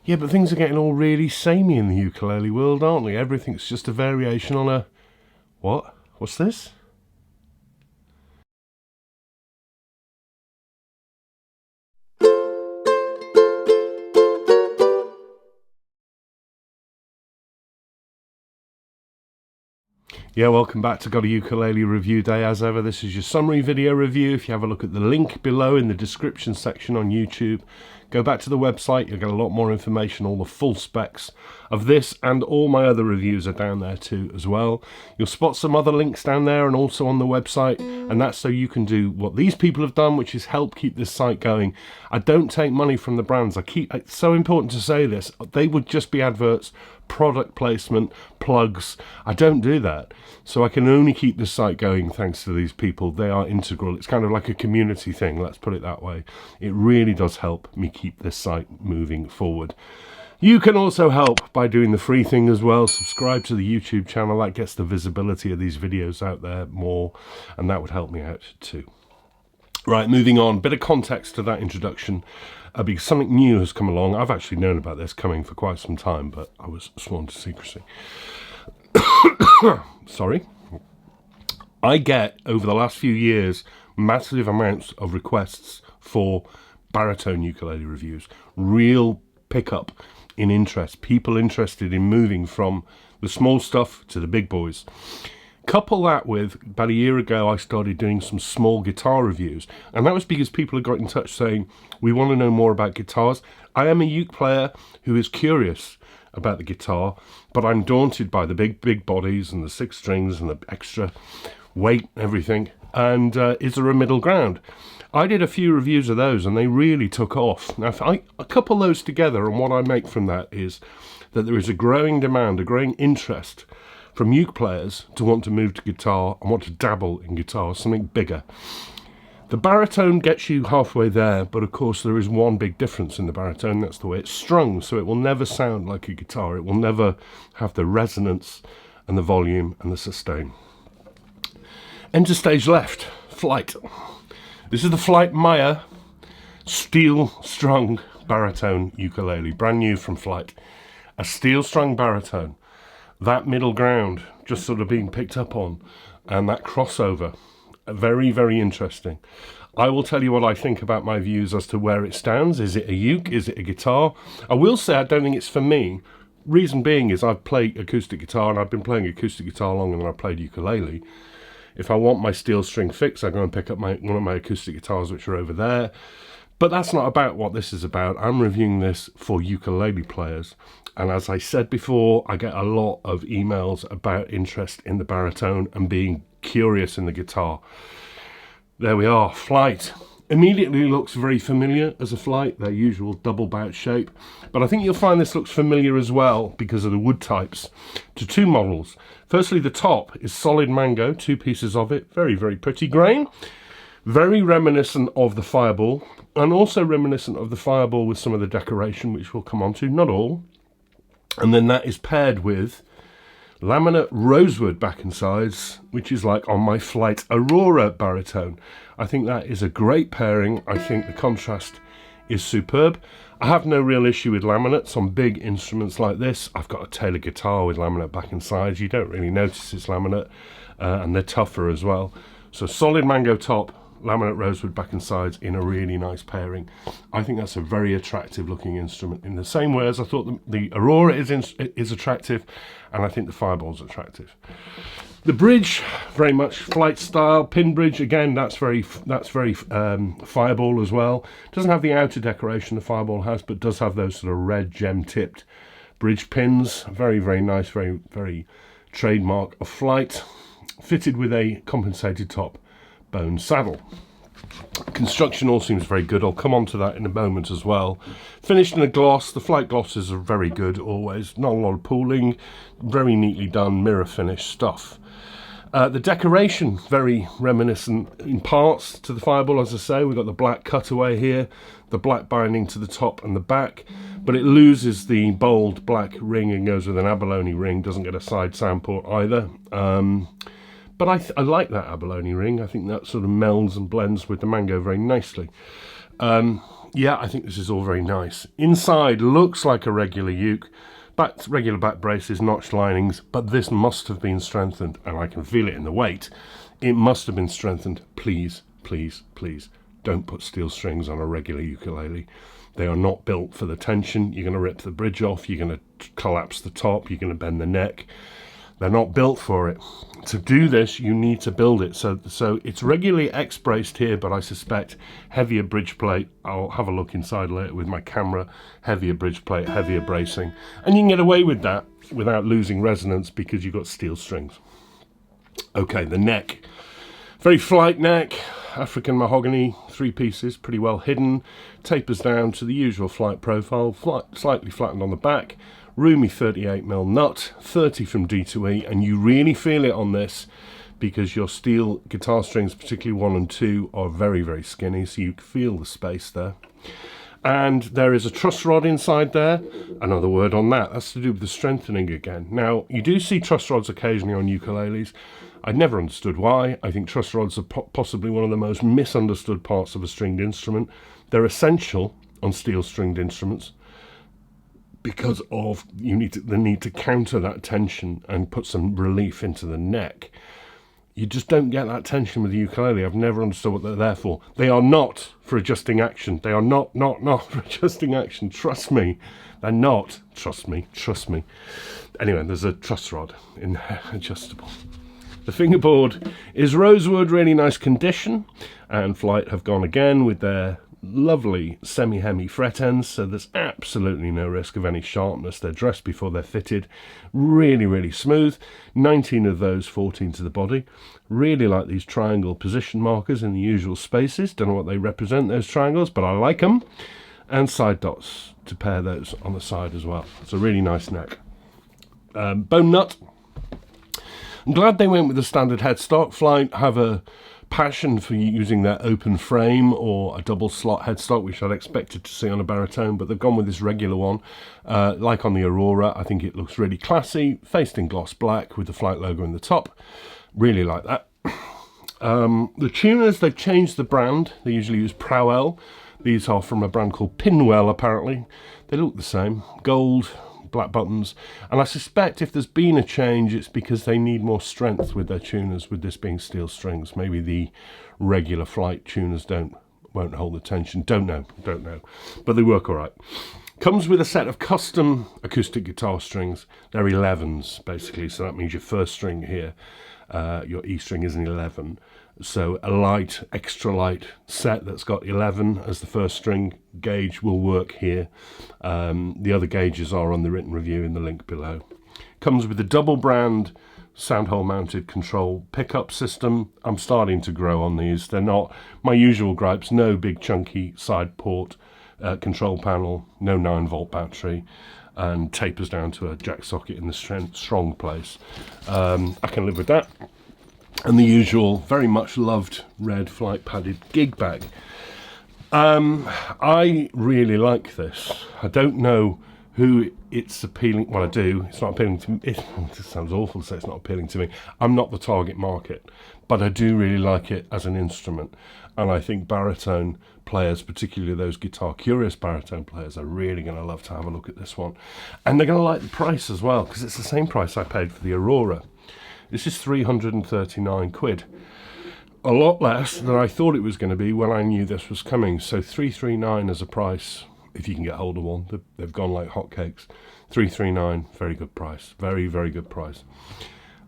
Yeah, but things are getting all really samey in the ukulele world, aren't they? Everything's just a variation on a... What? What's this? Yeah, welcome back to GotAUkulele Review Day. As ever, this is your summary video review. If you have a look at the link below in the description section on YouTube, go back to the website, you'll get a lot more information. All the full specs of this and all my other reviews are down there too as well. You'll spot some other links down there and also on the website, and that's so you can do what these people have done, which is help keep this site going. I don't take money from the brands. It's so important to say this. They would just be adverts, product placement, plugs. I don't do that. So I can only keep the site going thanks to these people. They are integral. It's kind of like a community thing, let's put it that way. It really does help me keep this site moving forward. You can also help by doing the free thing as well. Subscribe to the YouTube channel. That gets the visibility of these videos out there more, and that would help me out too. Right, moving on. Bit of context to that introduction. Because something new has come along. I've actually known about this coming for quite some time, but I was sworn to secrecy. Sorry. I get, over the last few years, massive amounts of requests for baritone ukulele reviews. Real pickup in interest. People interested in moving from the small stuff to the big boys. Couple that with, about a year ago, I started doing some small guitar reviews. And that was because people had got in touch saying, we want to know more about guitars. I am a uke player who is curious about the guitar, but I'm daunted by the big bodies and the 6 strings and the extra weight and everything. And is there a middle ground? I did a few reviews of those and they really took off. Now, if I couple those together, and what I make from that is that there is a growing demand, a growing interest from uke players to want to move to guitar and want to dabble in guitar, something bigger. The baritone gets you halfway there, but of course there is one big difference in the baritone. That's the way it's strung, so it will never sound like a guitar. It will never have the resonance and the volume and the sustain. Enter stage left, Flight. This is the Flight Maia steel strung baritone ukulele, brand new from Flight. A steel strung baritone. That middle ground just sort of being picked up on, and that crossover, very, very interesting. I will tell you what I think about my views as to where it stands. Is it a uke? Is it a guitar? I will say I don't think it's for me. Reason being is I've played acoustic guitar, and I've been playing acoustic guitar longer than I played ukulele. If I want my steel string fix, I go and pick up one of my acoustic guitars, which are over there. But that's not about what this is about. I'm reviewing this for ukulele players. And as I said before, I get a lot of emails about interest in the baritone and being curious in the guitar. There we are, Flight. Immediately looks very familiar as a Flight, their usual double bout shape. But I think you'll find this looks familiar as well because of the wood types to 2 models. Firstly, the top is solid mango, 2 pieces of it, very, very pretty grain. Very reminiscent of the Fireball, and also reminiscent of the Fireball with some of the decoration, which we'll come on to, not all. And then that is paired with laminate rosewood back and sides, which is like on my Flight Aurora baritone. I think that is a great pairing. I think the contrast is superb. I have no real issue with laminates on big instruments like this. I've got a Taylor guitar with laminate back and sides. You don't really notice it's laminate, and they're tougher as well. So solid mango top, laminate rosewood back and sides in a really nice pairing. I think that's a very attractive looking instrument in the same way as I thought the Aurora is attractive, and I think the Fireball's attractive. The bridge, very much Flight style. Pin bridge, again, that's very Fireball as well. Doesn't have the outer decoration the Fireball has, but does have those sort of red gem tipped bridge pins. Very, very nice, very, very trademark of Flight. Fitted with a compensated top bone saddle. Construction all seems very good. I'll come on to that in a moment as well. Finished in a gloss. The Flight glosses are very good always. Not a lot of pooling. Very neatly done mirror finish stuff. The decoration, very reminiscent in parts to the Fireball, as I say. We've got the black cutaway here, the black binding to the top and the back, but it loses the bold black ring and goes with an abalone ring. Doesn't get a side sound port either. But I like that abalone ring. I think that sort of melds and blends with the mango very nicely. Yeah, I think this is all very nice. Inside looks like a regular uke, regular back braces, notched linings, but this must have been strengthened, and I can feel it in the weight. It must have been strengthened. Please, please, please, don't put steel strings on a regular ukulele. They are not built for the tension. You're going to rip the bridge off, you're going to collapse the top, you're going to bend the neck. They're not built for it. To do this, you need to build it. So it's regularly X-braced here, but I suspect heavier bridge plate. I'll have a look inside later with my camera. Heavier bridge plate, heavier bracing. And you can get away with that without losing resonance because you've got steel strings. Okay, the neck. Very flight neck, African mahogany, 3 pieces, pretty well hidden. Tapers down to the usual flight profile, slightly flattened on the back. Roomy 38mm nut, 30 from D to E, and you really feel it on this because your steel guitar strings, particularly 1 and 2, are very, very skinny, so you feel the space there. And there is a truss rod inside there. Another word on that, that's to do with the strengthening again. Now, you do see truss rods occasionally on ukuleles. I'd never understood why. I think truss rods are possibly one of the most misunderstood parts of a stringed instrument. They're essential on steel stringed instruments, because of the need to counter that tension and put some relief into the neck. You just don't get that tension with the ukulele. I've never understood what they're there for. They are not for adjusting action. They are not for adjusting action. Trust me. They're not. Trust me. Anyway, there's a truss rod in there, adjustable. The fingerboard is rosewood, really nice condition, and Flight have gone again with their lovely semi-hemi fret ends, so there's absolutely no risk of any sharpness. They're dressed before they're fitted. Really, really smooth. 19 of those, 14 to the body. Really like these triangle position markers in the usual spaces. Don't know what they represent, those triangles, but I like them. And side dots to pair those on the side as well. It's a really nice neck. Bone nut. I'm glad they went with the standard headstock. Flight have a passion for using their open frame or a double slot headstock, which I'd expected to see on a baritone, but they've gone with this regular one. Like on the Aurora, I think it looks really classy, faced in gloss black with the Flight logo in the top. Really like that. The tuners, they've changed the brand. They usually use Prowell. These are from a brand called Pinwell, apparently. They look the same. Gold, black buttons, and I suspect if there's been a change, it's because they need more strength with their tuners, with this being steel strings. Maybe the regular Flight tuners won't hold the tension. Don't know, but they work all right. Comes with a set of custom acoustic guitar strings. They're 11s basically, so that means your first string here, your E string is an 11. So a light, extra light set that's got 11 as the first string gauge will work here. The other gauges are on the written review in the link below. Comes with a double brand sound hole mounted control pickup system. I'm starting to grow on these. They're not my usual gripes. No big chunky side port control panel, no 9-volt battery, and tapers down to a jack socket in the strong place. I can live with that. And the usual, very much loved red Flight padded gig bag. I really like this. I don't know who it's appealing. Well, I do. It's not appealing to me. It sounds awful to say it's not appealing to me. I'm not the target market, but I do really like it as an instrument. And I think baritone players, particularly those guitar curious baritone players, are really going to love to have a look at this one. And they're going to like the price as well, because it's the same price I paid for the Aurora. This is 339 quid. A lot less than I thought it was going to be when I knew this was coming. So 339 as a price, if you can get hold of one. They've gone like hotcakes. 339, very good price. Very, very good price.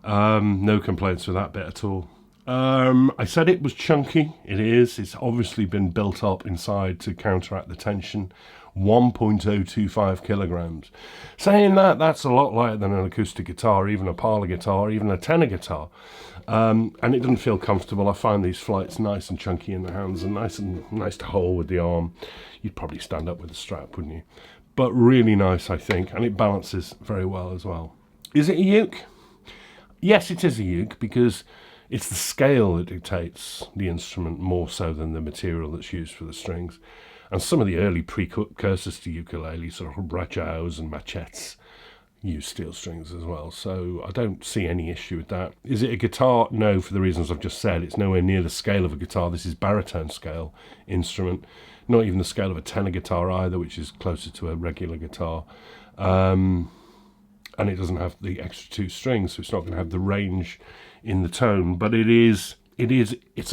No complaints with that bit at all. I said it was chunky. It is. It's obviously been built up inside to counteract the tension. 1.025 kilograms. Saying that, that's a lot lighter than an acoustic guitar, even a parlor guitar, even a tenor guitar. And it doesn't feel comfortable. I find these Flights nice and chunky in the hands and nice to hold with the arm. You'd probably stand up with the strap, wouldn't you? But really nice, I think, and it balances very well as well. Is it a uke? Yes, it is a uke, because it's the scale that dictates the instrument more so than the material that's used for the strings. And some of the early precursors to ukulele, sort of rajaus and machetes, use steel strings as well, so I don't see any issue with that. Is it a guitar? No, for the reasons I've just said. It's nowhere near the scale of a guitar. This is baritone scale instrument, not even the scale of a tenor guitar either, which is closer to a regular guitar. And it doesn't have the extra 2 strings, so it's not going to have the range in the tone, but it's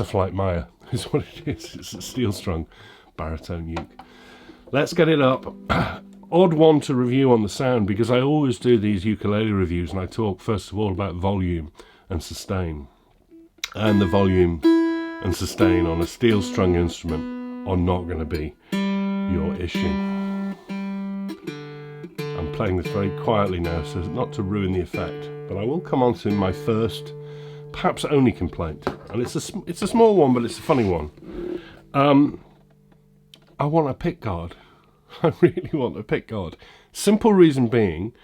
a flight Maia, is what it is. It's a steel strung baritone uke. Let's get it up. Odd one to review on the sound, because I always do these ukulele reviews and I talk first of all about volume and sustain. And the volume and sustain on a steel strung instrument are not going to be your issue. I'm playing this very quietly now so as not to ruin the effect, but I will come on to my first, perhaps only complaint, and it's a small one, but it's a funny one. I want a pickguard. I really want a pickguard. Simple reason being,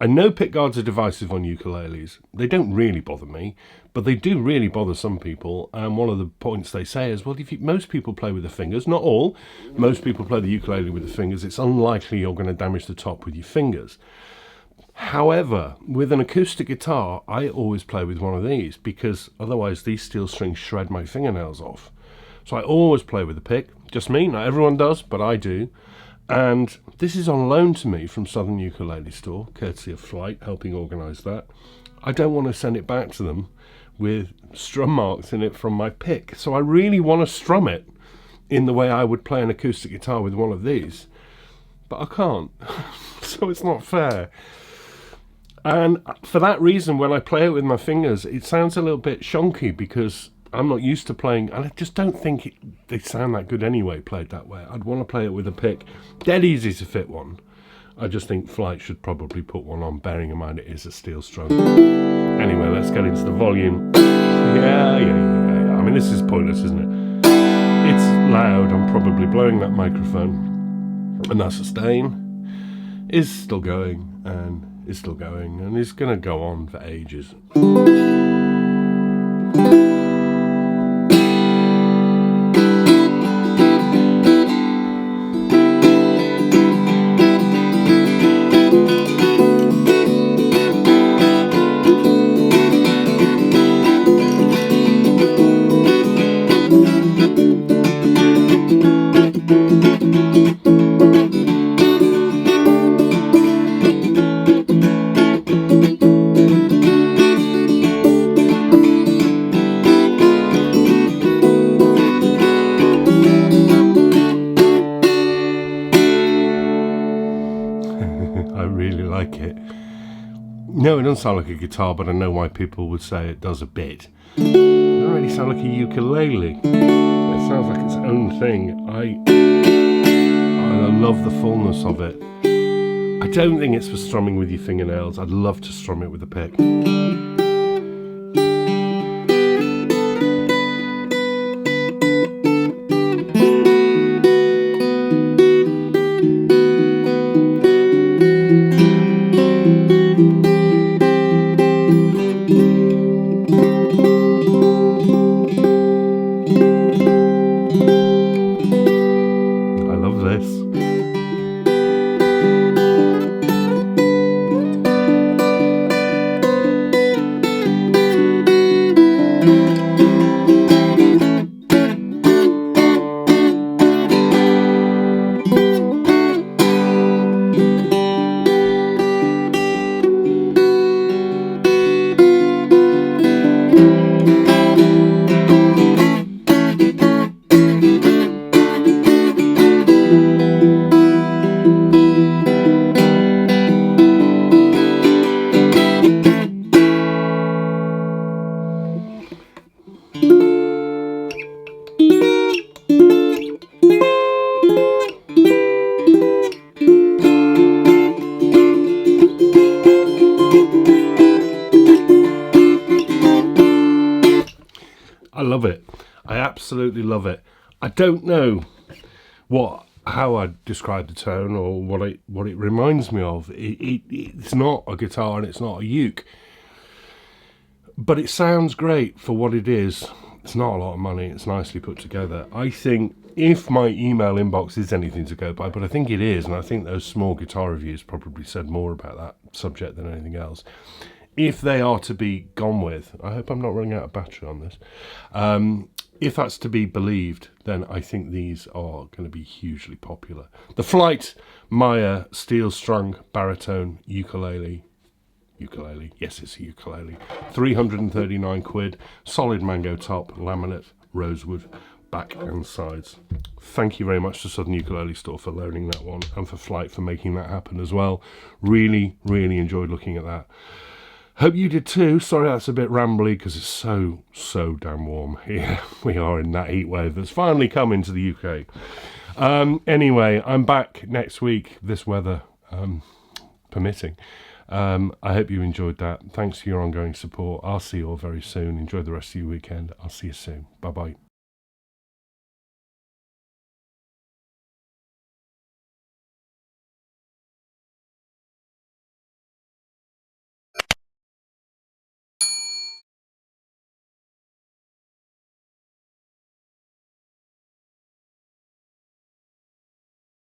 I know pickguards are divisive on ukuleles. They don't really bother me, but they do really bother some people. And one of the points they say is, well, most people play with the fingers, not all. Most people play the ukulele with the fingers. It's unlikely you're going to damage the top with your fingers. However, with an acoustic guitar, I always play with one of these, because otherwise these steel strings shred my fingernails off. So I always play with a pick. Just me, not everyone does, but I do. And this is on loan to me from Southern Ukulele Store, courtesy of Flight, helping organise that. I don't want to send it back to them with strum marks in it from my pick. So I really want to strum it in the way I would play an acoustic guitar with one of these. But I can't. So it's not fair. And for that reason, when I play it with my fingers, it sounds a little bit shonky, because I'm not used to playing, and I just don't think they sound that good anyway, played that way. I'd want to play it with a pick. Dead easy to fit one. I just think Flight should probably put one on, bearing in mind it is a steel strung. Anyway, let's get into the volume. Yeah. I mean, this is pointless, isn't it? It's loud. I'm probably blowing that microphone. And that sustain is still going, and is still going, and is going to go on for ages. I really like it. No, it doesn't sound like a guitar, but I know why people would say it does a bit. It doesn't really sound like a ukulele. It sounds like its own thing. I love the fullness of it. I don't think it's for strumming with your fingernails. I'd love to strum it with a pick. I love it. I absolutely love it. I don't know how I'd describe the tone or what it reminds me of. It's not a guitar and it's not a uke, But it sounds great for what it is. It's not a lot of money. It's nicely put together. I think if my email inbox is anything to go by, but I think it is, and I think those small guitar reviews probably said more about that subject than anything else. If they are to be gone with, I hope I'm not running out of battery on this. If that's to be believed, then I think these are going to be hugely popular. The Flight Maia Steel Strung Baritone Ukulele. Yes, it's a ukulele. 339 quid. Solid mango top, laminate, rosewood, back and sides. Thank you very much to Southern Ukulele Store for loaning that one, and for Flight for making that happen as well. Really, really enjoyed looking at that. Hope you did too. Sorry that's a bit rambly because it's so damn warm here. We are in that heat wave that's finally come into the UK. Anyway, I'm back next week, this weather permitting. I hope you enjoyed that. Thanks for your ongoing support. I'll see you all very soon. Enjoy the rest of your weekend. I'll see you soon. Bye-bye.